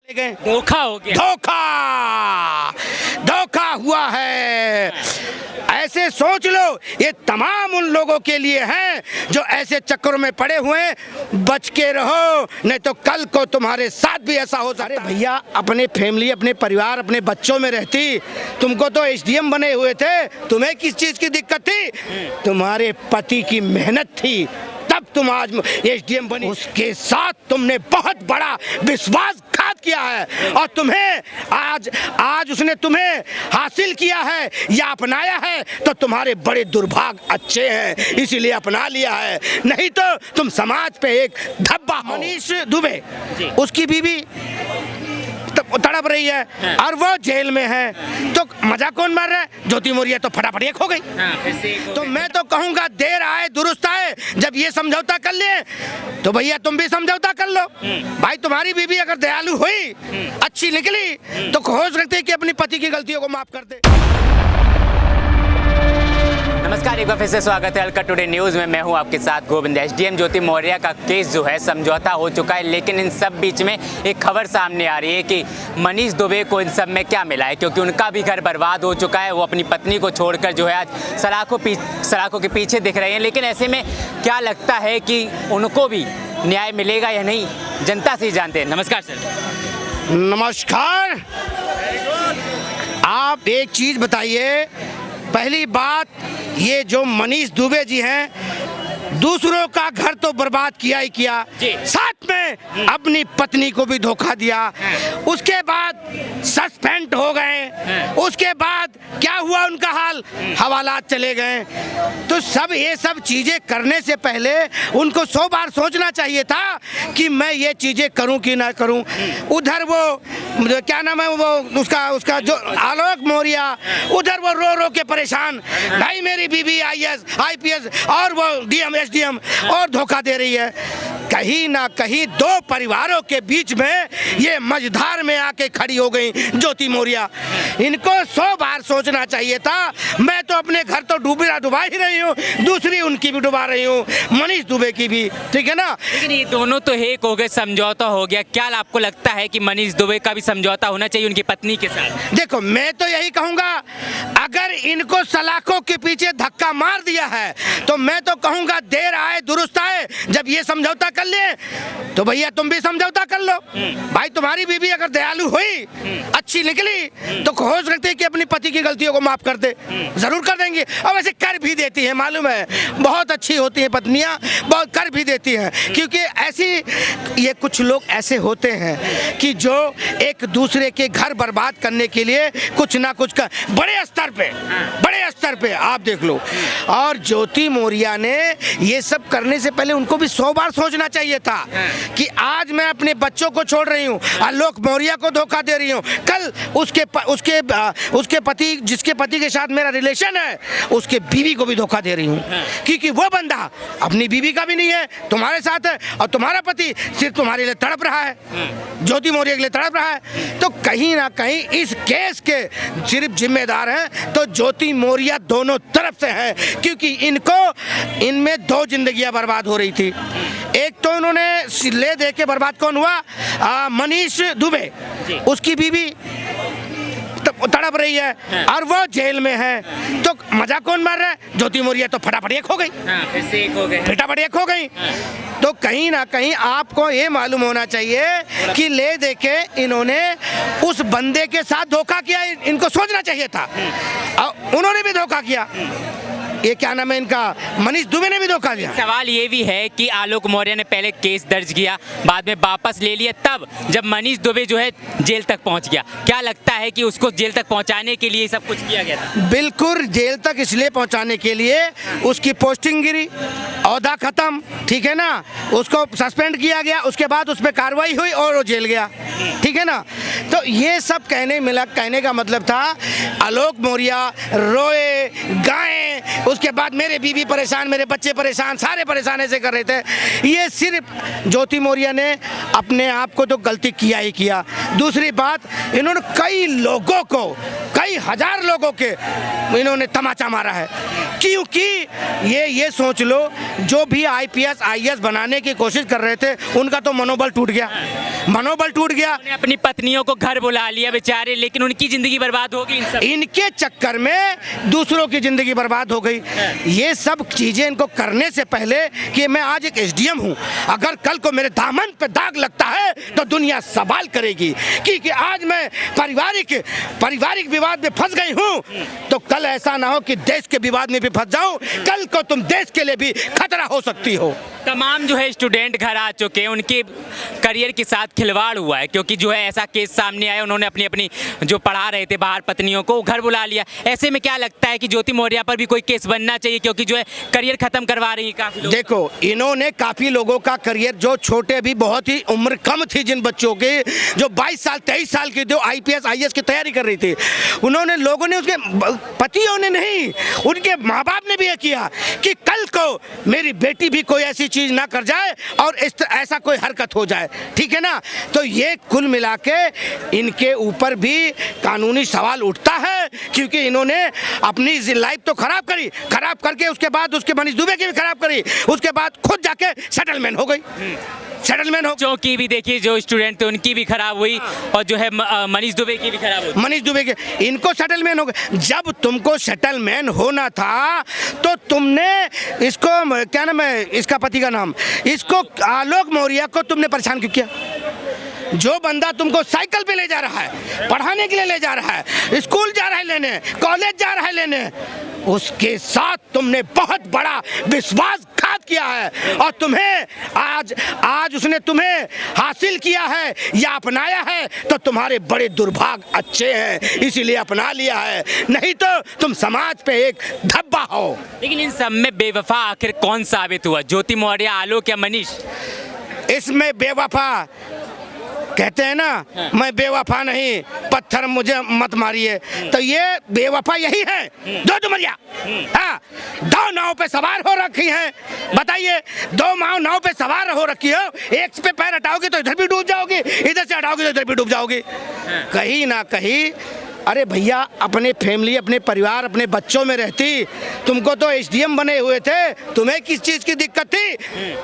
धोखा हो गया, धोखा हुआ है। ऐसे सोच लो, ये तमाम उन लोगों के लिए है जो ऐसे चक्करों में पड़े हुए हैं। बच के रहो, नहीं तो कल को तुम्हारे साथ भी ऐसा हो सकता है। भैया, अपने फैमिली, अपने परिवार, अपने बच्चों में रहती, तुमको तो एसडीएम बने हुए थे, तुम्हें किस चीज की दिक्कत थी? तुम्हारे पति की मेहनत थी, तब तुम आज एसडीएम बनी। उसके साथ तुमने बहुत बड़ा विश्वासघात किया है और तुम्हें आज उसने तुम्हें हासिल किया है या अपनाया है तो तुम्हारे बड़े दुर्भाग्य अच्छे हैं, इसीलिए अपना लिया है, नहीं तो तुम समाज पे एक धब्बा। मनीष दुबे, उसकी बीवी तड़प रही है और वो जेल में है, तो मजा कौन मार रहा है? ज्योति मौर्य तो फटाफट एक हो गई। तो मैं तो कहूंगा देर आए दुरुस्त आए। जब ये समझौता कर लिए तो भैया तुम भी समझौता कर लो। भाई, तुम्हारी बीवी अगर दयालु हुई, अच्छी निकली, तो हो सकती है कि अपनी पति की गलतियों को माफ कर दे। नमस्कार, एक बार फिर से स्वागत है अल्का टुडे न्यूज़ में। मैं हूं आपके साथ गोविंद। एसडीएम ज्योति मौर्य का केस जो है समझौता हो चुका है, लेकिन इन सब बीच में एक खबर सामने आ रही है कि मनीष दुबे को इन सब में क्या मिला है, क्योंकि उनका भी घर बर्बाद हो चुका है। वो अपनी पत्नी को छोड़कर जो है आज सलाखों के पीछे दिख रहे हैं। लेकिन ऐसे में क्या लगता है कि उनको भी न्याय मिलेगा या नहीं, जनता से ही जानते हैं। नमस्कार सर। नमस्कार। आप एक चीज बताइए, पहली बात, ये जो मनीष दुबे जी हैं, दूसरों का घर तो बर्बाद किया ही किया, साथ में अपनी पत्नी को भी धोखा दिया। उसके बाद सस्पेंड हो गए, उसके बाद क्या हुआ उनका हाल, हवालात चले गए। तो ये सब चीजें करने से पहले उनको 100 बार सोचना चाहिए था कि मैं ये चीजें करूं कि ना करूं। उधर वो क्या नाम है, वो उसका जो आलोक मौर्य, उधर वो रो रो के परेशान, भाई मेरी बीबी आईएएस आईपीएस और वो डीएम एसडीएम, और धोखा दे रही है। कहीं ना कहीं दो परिवारों के बीच में ये मझधार में आके खड़ी हो गई ज्योति मौर्य। इनको 100 बार सोचना चाहिए था। मैं तो अपने घर तो डुबा ही रही हूँ, दूसरी उनकी भी डुबा रही हूँ, मनीष दुबे की भी, ठीक है ना। लेकिन ये दोनों तो एक हो गए, समझौता हो गया। क्या आपको लगता है कि मनीष दुबे का भी समझौता होना चाहिए उनकी पत्नी के साथ? देखो, मैं तो यही कहूंगा, अगर इनको सलाखों के पीछे धक्का मार दिया है तो मैं तो कहूंगा देर आए दुरुस्त आए। जब ये समझौता कर लिए तो भैया तुम भी समझौता कर लो। भाई, तुम्हारी बीवी अगर दयालु हुई, अच्छी निकली, तो हो सकती है कि अपनी पति की गलतियों को माफ कर दे। जरूर कर देंगी, और वैसे कर भी देती है, मालूम है, बहुत अच्छी होती है पत्नियां, बहुत कर भी देती हैं। क्योंकि ये कुछ लोग ऐसे होते हैं कि जो एक दूसरे के घर बर्बाद करने के लिए कुछ ना कुछ कर, बड़े स्तर पे आप देख लो। और ज्योति मौर्य ने ये सब करने से पहले उनको भी 100 बार सोचना चाहिए था कि आज मैं अपने बच्चों को छोड़ रही हूँ, आलोक मौर्य को धोखा दे रही हूँ, कल उसके पति, जिसके पति के साथ मेरा रिलेशन है, उसके बीवी को भी धोखा दे रही हूँ। क्योंकि वो बंदा अपनी बीवी का भी नहीं है, तुम्हारे साथ है, और तुम्हारा पति सिर्फ तुम्हारे लिए तड़प रहा है, ज्योति मौर्य के लिए तड़प रहा है। तो कहीं ना कहीं इस केस के सिर्फ जिम्मेदार हैं तो ज्योति मौर्य दोनों तरफ से है। क्योंकि इनमें 2 जिंदगियां बर्बाद हो रही थी। एक तो इन्होंने ले दे के बर्बाद कौन हुआ? मनीष दुबे, उसकी बीवी तड़प रही है और वो जेल में है, तो मजा कौन मार रहा है? ज्योति मौर्य तो फटाफट एक हो गई, फटाफट एक हो गई। तो कहीं ना कहीं आपको ये मालूम होना चाहिए कि ले दे के इन्होंने उस बंदे के साथ धोखा किया, इनको सोचना चाहिए था, और उन्होंने भी धोखा किया। ये क्या नाम है इनका, मनीष दुबे ने भी धोखा दिया। सवाल ये भी है कि आलोक मौर्य ने पहले केस दर्ज किया, बाद में वापस ले लिया, तब जब मनीष दुबे जो है जेल तक पहुंच गया। क्या लगता है कि उसको जेल तक पहुंचाने के लिए सब कुछ किया गया था? बिल्कुल, जेल तक इसलिए पहुंचाने के लिए उसकी पोस्टिंग गिरी, ओहदा खत्म, ठीक है ना, उसको सस्पेंड किया गया, उसके बाद उस पर कार्रवाई हुई और वो जेल गया, ठीक है ना। तो ये सब कहने का मतलब था, आलोक मौर्य रोए गाए, उसके बाद मेरे बीवी परेशान, मेरे बच्चे परेशान, सारे परेशान ऐसे कर रहे थे। ये सिर्फ ज्योति मौर्य ने अपने आप को तो गलती किया ही किया। दूसरी बात, इन्होंने कई लोगों को कई हजार लोगों के इन्होंने तमाचा मारा है। क्योंकि ये सोच लो, जो भी आईपीएस आईएएस बनाने की कोशिश कर रहे थे उनका तो मनोबल टूट गया, मनोबल टूट गया। उन्होंने अपनी पत्नियों को घर बुला लिया बेचारे, लेकिन उनकी जिंदगी बर्बाद हो गई। इनके चक्कर में दूसरों की जिंदगी बर्बाद हो गई। ये सब चीजें इनको करने से पहले कि मैं आज एक एसडीएम हूं, अगर कल को मेरे दामन पे दाग लगता है तो दुनिया सवाल करेगी कि आज मैं पारिवारिक विवाद में फंस गई हूं, तो कल ऐसा ना हो कि देश के विवाद में भी फंस जाऊं, कल को तुम देश के लिए भी खतरा हो सकती हो। तमाम जो है स्टूडेंट घर आ चुके हैं, उनके करियर के साथ खिलवाड़ हुआ है, क्योंकि जो है ऐसा केस सामने आया, उन्होंने अपनी जो पढ़ा रहे थे बाहर पत्नियों को घर बुला लिया। ऐसे में क्या लगता है कि ज्योति मौर्य पर भी कोई केस बनना चाहिए, क्योंकि जो है करियर खत्म करवा रही है काफी लोग। देखो, इन्होंने काफी लोगों का करियर, जो छोटे भी बहुत ही उम्र कम थी जिन बच्चों की, जो 22 साल 23 साल की जो आईपीएस आईएएस की तैयारी कर रही थी, उन्होंने लोगों ने, उसके पतियों ने नहीं, उनके माँ बाप ने भी ये किया कि कल को मेरी बेटी भी कोई ऐसी चीज ना कर जाए और ऐसा कोई हरकत हो जाए, ठीक है ना। तो ये कुल मिला के इनके ऊपर भी कानूनी सवाल उठता है, क्योंकि इन्होंने अपनी लाइफ तो खराब करी, खराब करके उसके बाद उसके मनीष दुबे की भी खराब करी, उसके बाद खुद जाके सेटलमेंट हो गई, सेटलमेंट हो। जो की भी देखिए, जो स्टूडेंट थे उनकी भी खराब हुई, और जो है मनीष दुबे की भी खराब हुई। मनीष दुबे के, इनको सेटलमेंट हो गया। जब तुमको सेटलमेंट होना था तो तुमने इसको, क्या नाम है इसका पति का नाम, इसको आलोक मौर्य को तुमने परेशान क्यों किया? जो बंदा तुमको साइकिल पे ले जा रहा है, पढ़ाने के लिए ले जा रहा है, स्कूल जा रहा है लेने, कॉलेज जा रहा है लेने, उसके साथ तुमने बहुत बड़ा विश्वासघात किया है, और तुम्हें आज उसने तुम्हें हासिल किया है या अपनाया है तो तुम्हारे बड़े दुर्भाग्य अच्छे हैं, इसीलिए अपना लिया है, नहीं तो तुम समाज पे एक धब्बा हो। लेकिन इन सब में बेवफा आखिर कौन साबित हुआ, ज्योति मौर्य, आलोक या मनीष? इसमें बेवफा कहते हैं ना, मैं बेवफा नहीं, पत्थर मुझे मत मारिए, तो ये बेवफा यही है, दो डुमरिया। हाँ, दो नाव पे सवार हो रखी हैं, बताइए, दो नाव पे सवार हो रखी हो, एक पे पैर हटाओगे तो इधर भी डूब जाओगे, इधर से हटाओगे तो इधर भी डूब जाओगे, कहीं ना कहीं। अरे भैया, अपने फैमिली, अपने परिवार, अपने बच्चों में रहती, तुमको तो एसडीएम बने हुए थे, तुम्हें किस चीज की दिक्कत थी?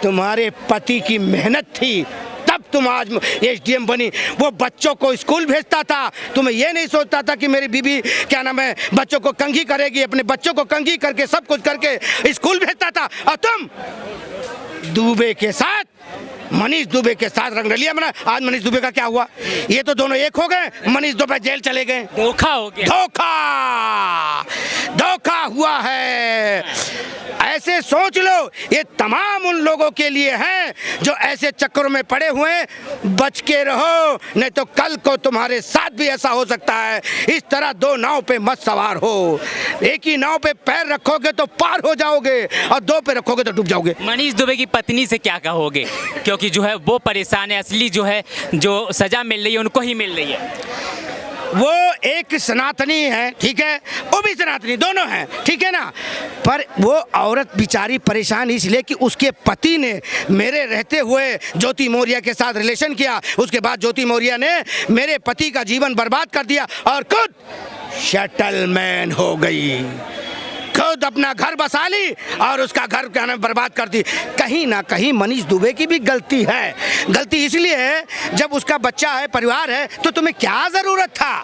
तुम्हारे पति की मेहनत थी, तब तुम आज एसडीएम बनी। वो बच्चों को स्कूल भेजता था, तुम्हें ये नहीं सोचता था कि मेरी बीबी, क्या नाम है, बच्चों को कंघी करेगी, अपने बच्चों को कंघी करके सब कुछ करके स्कूल भेजता था, और तुम दुबे के साथ, मनीष दुबे के साथ रंगरलिया बना। आज मनीष दुबे का क्या हुआ? ये तो दोनों एक हो गए, मनीष दुबे जेल चले गए। धोखा हो गया, धोखा हुआ है। ऐसे सोच लो, ये तमाम उन लोगों के लिए हैं जो ऐसे चक्करों में पड़े हुए, बच के रहो, नहीं तो कल को तुम्हारे साथ भी ऐसा हो सकता है। इस तरह दो नाव पे मत सवार हो, एक ही नाव पे पैर रखोगे तो पार हो जाओगे, और दो पे रखोगे तो डूब जाओगे। मनीष दुबे की पत्नी से क्या कहोगे, क्योंकि जो है वो परेशान है, असली जो है जो सजा मिल रही है उनको ही मिल रही है। वो एक सनातनी है, ठीक है, वो भी सनातनी, दोनों हैं, ठीक है ना, पर वो औरत बेचारी परेशान इसलिए कि उसके पति ने मेरे रहते हुए ज्योति मौर्य के साथ रिलेशन किया, उसके बाद ज्योति मौर्य ने मेरे पति का जीवन बर्बाद कर दिया और खुद सेटलमेंट हो गई, खुद अपना घर बसा ली और उसका घर क्या नाम बर्बाद कर दी। कहीं ना कहीं मनीष दुबे की भी गलती है। गलती इसलिए है, जब उसका बच्चा है, परिवार है, तो तुम्हें क्या जरूरत था,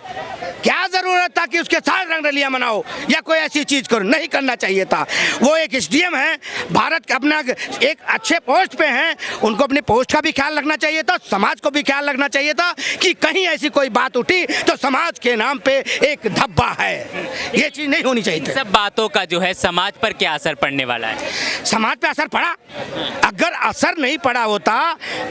क्या जरूरत था कि उसके साथ रंगरलिया मनाओ या कोई ऐसी चीज करो? नहीं करना चाहिए था। वो एक एसडीएम है, भारत के अपना एक अच्छे पोस्ट पे हैं, उनको अपने पोस्ट का भी ख्याल रखना चाहिए था, समाज को भी ख्याल रखना चाहिए था कि कहीं ऐसी कोई बात उठी तो समाज के नाम पे एक धब्बा है, ये चीज नहीं होनी चाहिए। सब बातों का जो है समाज पर क्या असर पड़ने वाला है? समाज पे असर पड़ा? अगर असर नहीं पड़ा होता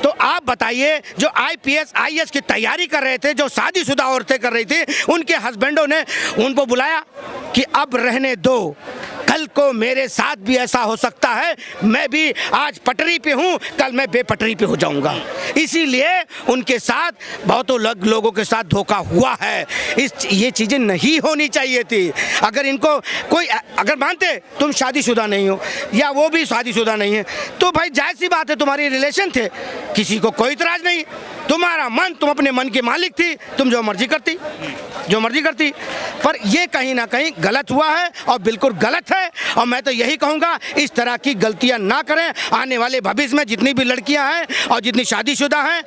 तो आप बताइए, जो आईपीएस आईएएस की तैयारी कर रहे थे, जो शादीशुदा औरतें कर रही थी, उनके हस्बैंडों ने उनको बुलाया कि अब रहने दो, कल को मेरे साथ भी ऐसा हो सकता है, मैं भी आज पटरी पे हूँ, कल मैं बेपटरी पे हो जाऊँगा। इसीलिए उनके साथ बहुतों लोगों के साथ धोखा हुआ है। ये चीज़ें नहीं होनी चाहिए थी। अगर इनको कोई अगर मानते तुम शादीशुदा नहीं हो या वो भी शादीशुदा नहीं है, तो भाई जायज़ सी बात है, तुम्हारी रिलेशन थे, किसी को कोई इतराज़ नहीं। तुम्हारा मन, तुम अपने मन के मालिक थी, तुम जो मर्जी करती। पर ये कहीं ना कहीं गलत हुआ है और बिल्कुल गलत है। और मैं तो यही कहूँगा, इस तरह की गलतियाँ ना करें। आने वाले भविष्य में जितनी भी लड़कियाँ हैं और जितनी शादीशुदा हैं,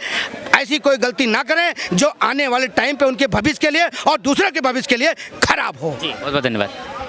ऐसी कोई गलती ना करें जो आने वाले टाइम पे उनके भविष्य के लिए और दूसरों के भविष्य के लिए खराब हो। बहुत बहुत धन्यवाद।